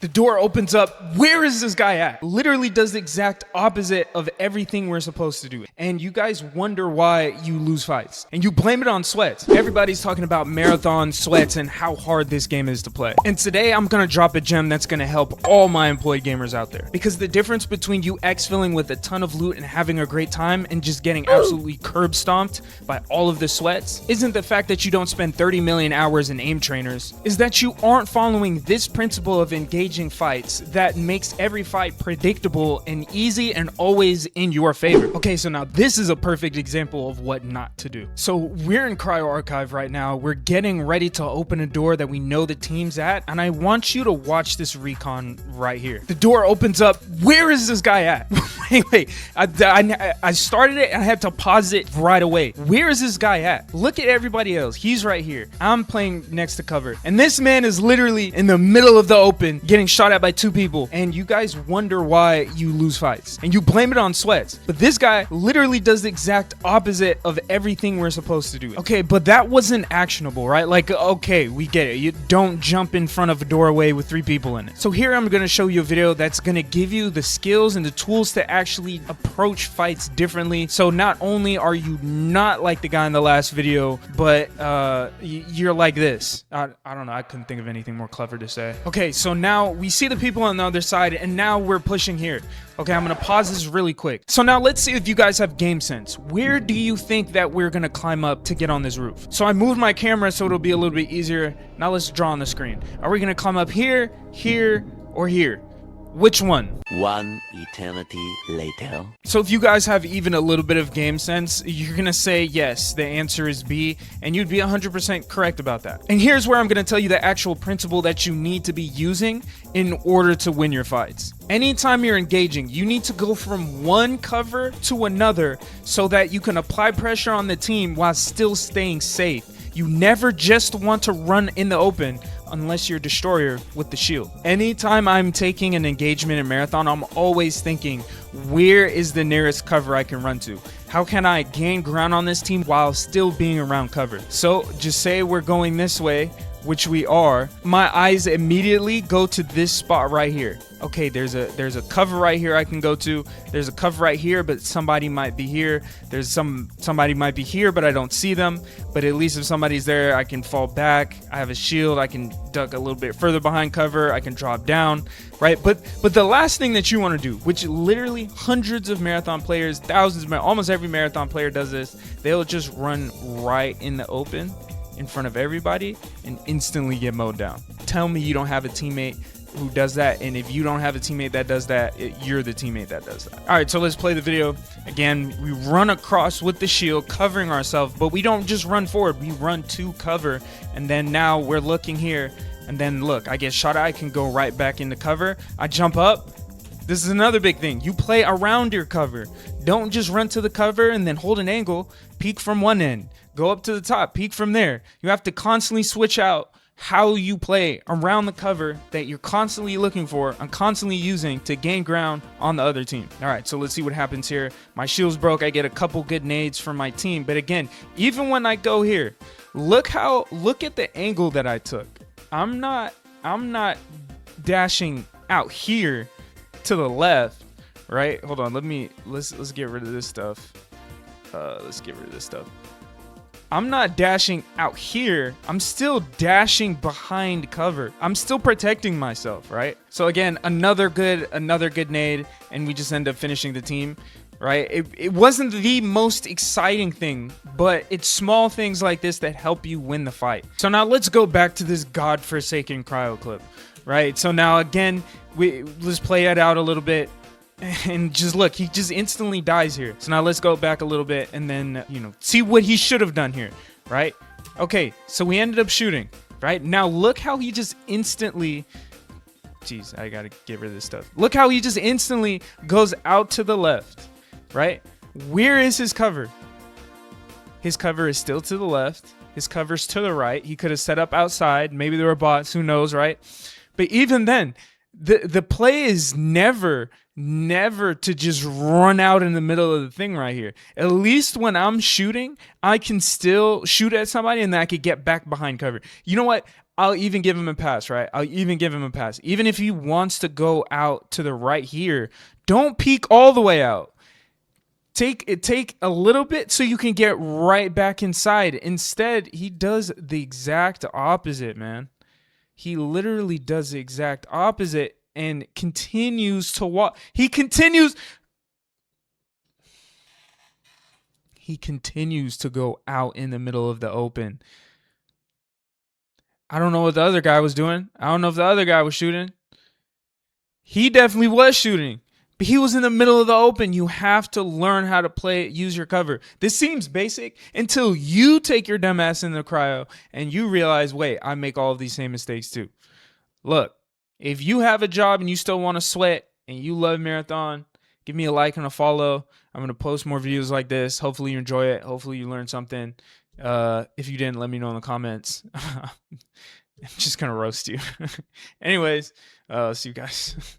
The door opens up. Where is this guy at? Literally does the exact opposite of everything we're supposed to do. And you guys wonder why you lose fights. And you blame it on sweats. Everybody's talking about marathon sweats and how hard this game is to play. And today I'm gonna drop a gem that's gonna help all my employed gamers out there. Because the difference between you exfilling with a ton of loot and having a great time and just getting absolutely curb stomped by all of the sweats isn't the fact that you don't spend 30 million hours in aim trainers, is that you aren't following this principle of engaging fights that makes every fight predictable and easy and always in your favor. Okay, so now this is a perfect example of what not to do. So we're in Cryo Archive right now. We're getting ready to open a door that we know the team's at, and I want you to watch this recon right here. The door opens up. Where is this guy at? wait. I started it and I had to pause it right away. Where is this guy at? Look at everybody else. He's right here. I'm playing next to cover. And this man is literally in the middle of the open getting shot at by two people. And you guys wonder why you lose fights. And you blame it on sweats. But this guy literally does the exact opposite of everything we're supposed to do. Okay, but that wasn't actionable, right? Like, okay, we get it. You don't jump in front of a doorway with 3 people in it. So here I'm going to show you a video that's going to give you the skills and the tools to actually approach fights differently. So not only are you not like the guy in the last video, but you're like this. I don't know. I couldn't think of anything more clever to say. Okay, so now we see the people on the other side, and now we're pushing here. Okay, I'm gonna pause this really quick. So now let's see if you guys have game sense. Where do you think that we're gonna climb up to get on this roof? So I moved my camera so it'll be a little bit easier. Now let's draw on the screen. Are we gonna climb up here, here, or here? Which one? One eternity later. So if you guys have even a little bit of game sense, you're gonna say yes, the answer is B, and you'd be 100% correct about that. And here's where I'm gonna tell you the actual principle that you need to be using in order to win your fights. Anytime you're engaging, you need to go from one cover to another so that you can apply pressure on the team while still staying safe. You never just want to run in the open unless you're Destroyer with the shield. Anytime I'm taking an engagement in Marathon, I'm always thinking, where is the nearest cover I can run to? How can I gain ground on this team while still being around cover? So just say we're going this way, which we are. My eyes immediately go to this spot right here. Okay, there's a cover right here I can go to. There's a cover right here, but somebody might be here. There's somebody might be here, but I don't see them. But at least if somebody's there, I can fall back. I have a shield. I can duck a little bit further behind cover. I can drop down, right? But the last thing that you want to do, which literally hundreds of marathon players, thousands, almost every marathon player does this, they'll just run right in the open in front of everybody and instantly get mowed down. Tell me you don't have a teammate who does that, and if you don't have a teammate that does that, you're the teammate that does that. All right, so let's play the video. Again, we run across with the shield, covering ourselves, but we don't just run forward, we run to cover, and then now we're looking here, and then look, I get shot at, I can go right back into cover, I jump up. This is another big thing. You play around your cover. Don't just run to the cover and then hold an angle, peek from one end, go up to the top, peek from there. You have to constantly switch out how you play around the cover that you're constantly looking for and constantly using to gain ground on the other team. All right, so let's see what happens here. My shield's broke. I get a couple good nades from my team. But again, even when I go here, look at the angle that I took. I'm not dashing out here to the left, right? Hold on, let's get rid of this stuff. Let's get rid of this stuff. I'm not dashing out here. I'm still dashing behind cover. I'm still protecting myself, right? So again, another good nade, and we just end up finishing the team, right? It wasn't the most exciting thing, but it's small things like this that help you win the fight. So now let's go back to this godforsaken cryo clip, right? So now again, let's play it out a little bit. And just look, he just instantly dies here. So now let's go back a little bit and then, see what he should have done here, right? Okay, so we ended up shooting, right? Now look how he just instantly, jeez, I gotta get rid of this stuff. Look how he just instantly goes out to the left, right? Where is his cover? His cover is still to the left. His cover's to the right. He could have set up outside. Maybe there were bots, who knows, right? But even then, the play is never to just run out in the middle of the thing right here. At least when I'm shooting, I can still shoot at somebody and then I could get back behind cover. You know what? I'll even give him a pass, right? I'll even give him a pass. Even if he wants to go out to the right here, don't peek all the way out. Take a little bit so you can get right back inside. Instead, he does the exact opposite, man. He literally does the exact opposite and continues to walk. He continues to go out in the middle of the open. I don't know what the other guy was doing. I don't know if the other guy was shooting. He definitely was shooting. But he was in the middle of the open. You have to learn how to play it, use your cover. This seems basic until you take your dumb ass in the cryo and you realize, wait, I make all of these same mistakes too. Look, if you have a job and you still want to sweat and you love marathon, give me a like and a follow. I'm going to post more videos like this. Hopefully you enjoy it. Hopefully you learn something. If you didn't, let me know in the comments. I'm just going to roast you. Anyways, see you guys.